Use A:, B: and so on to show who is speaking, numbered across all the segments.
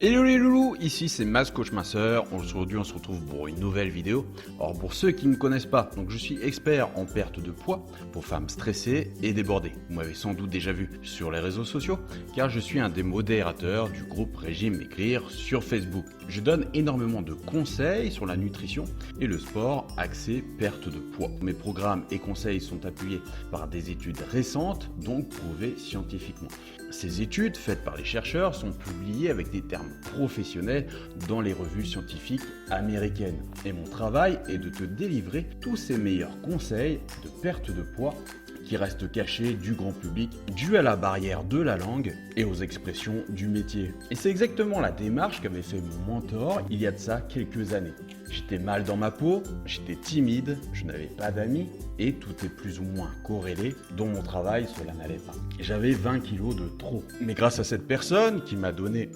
A: Hello les loulous, ici c'est Mas Coach Masseur. Aujourd'hui on se retrouve pour une nouvelle vidéo. Alors pour ceux qui ne me connaissent pas, donc je suis expert en perte de poids pour femmes stressées et débordées. Vous m'avez sans doute déjà vu sur les réseaux sociaux car je suis un des modérateurs du groupe Régime Maigrir sur Facebook. Je donne énormément de conseils sur la nutrition et le sport axé perte de poids. Mes programmes et conseils sont appuyés par des études récentes, donc prouvées scientifiquement. Ces études, faites par les chercheurs, sont publiées avec des termes professionnels dans les revues scientifiques américaines. Et mon travail est de te délivrer tous ces meilleurs conseils de perte de poids qui restent cachés du grand public, dû à la barrière de la langue et aux expressions du métier. Et c'est exactement la démarche qu'avait fait mon mentor il y a de ça quelques années. J'étais mal dans ma peau, j'étais timide, je n'avais pas d'amis et tout est plus ou moins corrélé. Dans mon travail, cela n'allait pas. J'avais 20 kilos de trop. Mais grâce à cette personne qui m'a donné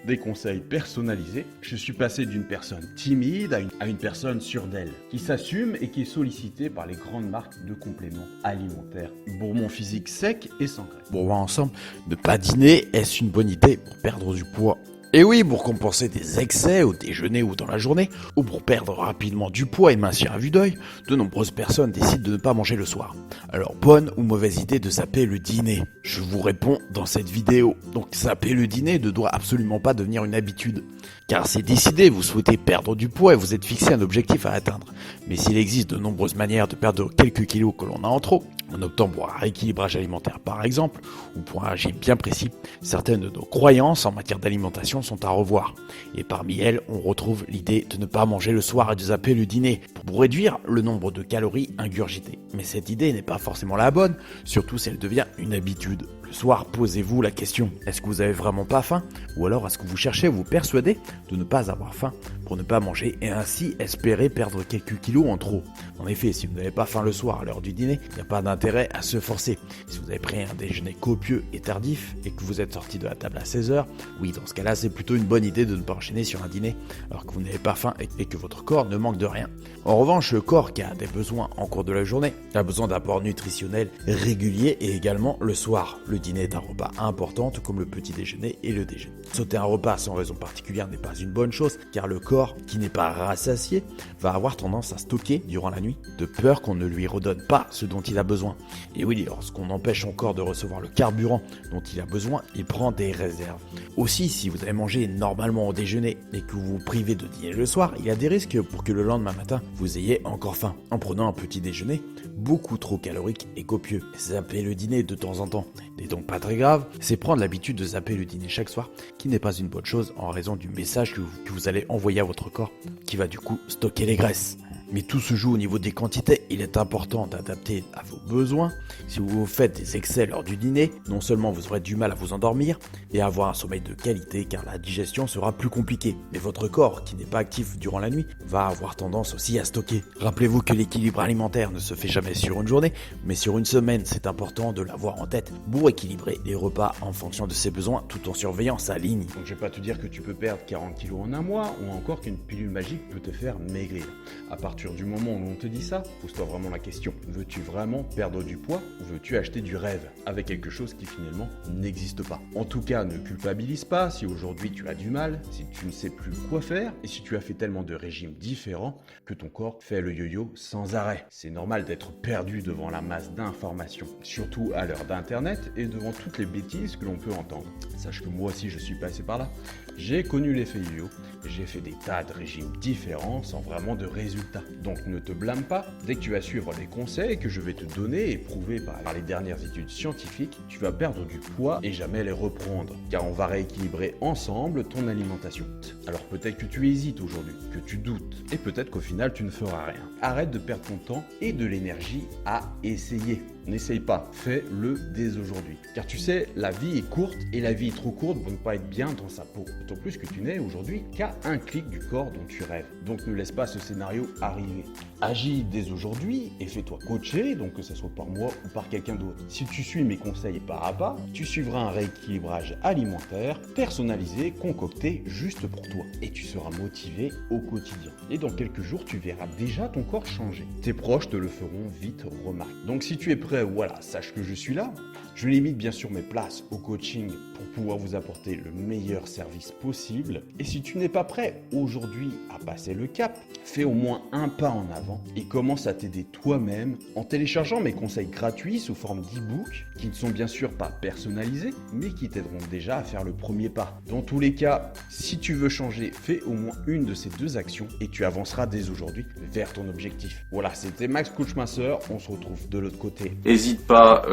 A: des conseils personnalisés, je suis passé d'une personne timide à une personne sûre d'elle, qui s'assume et qui est sollicitée par les grandes marques de compléments alimentaires pour mon physique sec et sans graisse.
B: Bon, on va ensemble. Ne pas dîner, est-ce une bonne idée pour perdre du poids? Et oui, pour compenser des excès au déjeuner ou dans la journée, ou pour perdre rapidement du poids et mincir à vue d'œil, de nombreuses personnes décident de ne pas manger le soir. Alors, bonne ou mauvaise idée de zapper le dîner? Je vous réponds dans cette vidéo. Donc, zapper le dîner ne doit absolument pas devenir une habitude. Car c'est décidé, vous souhaitez perdre du poids et vous êtes fixé un objectif à atteindre. Mais s'il existe de nombreuses manières de perdre quelques kilos que l'on a en trop, en optant pour un rééquilibrage alimentaire par exemple, ou pour un régime bien précis, certaines de nos croyances en matière d'alimentation sont à revoir. Et parmi elles, on retrouve l'idée de ne pas manger le soir et de zapper le dîner, pour réduire le nombre de calories ingurgitées. Mais cette idée n'est pas forcément la bonne, surtout si elle devient une habitude. Le soir, posez-vous la question, est-ce que vous avez vraiment pas faim? Ou alors est-ce que vous cherchez à vous persuader de ne pas avoir faim pour ne pas manger et ainsi espérer perdre quelques kilos en trop? En effet, si vous n'avez pas faim le soir à l'heure du dîner, il n'y a pas d'intérêt à se forcer. Si vous avez pris un déjeuner copieux et tardif et que vous êtes sorti de la table à 16h, oui, dans ce cas-là, c'est plutôt une bonne idée de ne pas enchaîner sur un dîner alors que vous n'avez pas faim et que votre corps ne manque de rien. En revanche, le corps qui a des besoins en cours de la journée a besoin d'apports nutritionnels réguliers et également le soir. Le dîner est un repas important tout comme le petit déjeuner et le déjeuner. Sauter un repas sans raison particulière n'est pas une bonne chose car le corps, qui n'est pas rassasié, va avoir tendance à stocker durant la nuit de peur qu'on ne lui redonne pas ce dont il a besoin. Et oui, lorsqu'on empêche son corps de recevoir le carburant dont il a besoin, il prend des réserves. Aussi, si vous avez mangé normalement au déjeuner et que vous vous privez de dîner le soir, il y a des risques pour que le lendemain matin, vous ayez encore faim en prenant un petit déjeuner beaucoup trop calorique et copieux. Zapper le dîner de temps en temps n'est donc pas très grave, c'est prendre l'habitude de zapper le dîner chaque soir qui n'est pas une bonne chose en raison du message que vous allez envoyer à votre corps qui va du coup stocker les graisses. Mais tout se joue au niveau des quantités, il est important d'adapter à vos besoins. Si vous faites des excès lors du dîner, non seulement vous aurez du mal à vous endormir et à avoir un sommeil de qualité car la digestion sera plus compliquée. Mais votre corps, qui n'est pas actif durant la nuit, va avoir tendance aussi à stocker. Rappelez-vous que l'équilibre alimentaire ne se fait jamais sur une journée, mais sur une semaine, c'est important de l'avoir en tête pour équilibrer les repas en fonction de ses besoins tout en surveillant sa ligne.
A: Donc je vais pas te dire que tu peux perdre 40 kilos en un mois ou encore qu'une pilule magique peut te faire maigrir. À partir du moment où on te dit ça, pose-toi vraiment la question. Veux-tu vraiment perdre du poids ou veux-tu acheter du rêve avec quelque chose qui finalement n'existe pas? En tout cas, ne culpabilise pas si aujourd'hui tu as du mal, si tu ne sais plus quoi faire et si tu as fait tellement de régimes différents que ton corps fait le yo-yo sans arrêt. C'est normal d'être perdu devant la masse d'informations, surtout à l'heure d'internet et devant toutes les bêtises que l'on peut entendre. Sache que moi aussi je suis passé par là. J'ai connu l'effet yo-yo, j'ai fait des tas de régimes différents sans vraiment de résultats. Donc ne te blâme pas, dès que tu vas suivre les conseils que je vais te donner et prouvés par les dernières études scientifiques, tu vas perdre du poids et jamais les reprendre, car on va rééquilibrer ensemble ton alimentation. Alors peut-être que tu hésites aujourd'hui, que tu doutes, et peut-être qu'au final tu ne feras rien. Arrête de perdre ton temps et de l'énergie à essayer. N'essaye pas, fais-le dès aujourd'hui. Car tu sais, la vie est courte et la vie est trop courte pour ne pas être bien dans sa peau. D'autant plus que tu n'es aujourd'hui qu'à un clic du corps dont tu rêves. Donc ne laisse pas ce scénario arriver. Agis dès aujourd'hui et fais-toi coacher, donc que ce soit par moi ou par quelqu'un d'autre. Si tu suis mes conseils pas à pas, tu suivras un rééquilibrage alimentaire personnalisé, concocté juste pour toi. Et tu seras motivé au quotidien. Et dans quelques jours, tu verras déjà ton corps changer. Tes proches te le feront vite remarquer. Donc si tu es prêt prêt, voilà, sache que je suis là. Je limite bien sûr mes places au coaching pour pouvoir vous apporter le meilleur service possible. Et si tu n'es pas prêt aujourd'hui à passer le cap, fais au moins un pas en avant et commence à t'aider toi-même en téléchargeant mes conseils gratuits sous forme d'e-book qui ne sont bien sûr pas personnalisés mais qui t'aideront déjà à faire le premier pas. Dans tous les cas, si tu veux changer, fais au moins une de ces deux actions et tu avanceras dès aujourd'hui vers ton objectif. Voilà, c'était Max Coach Master, on se retrouve de l'autre côté.
C: N'hésite pas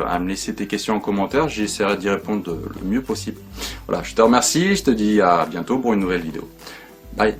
C: à me laisser tes questions en commentaire, j'essaierai d'y répondre le mieux possible. Voilà, je te remercie, je te dis à bientôt pour une nouvelle vidéo. Bye.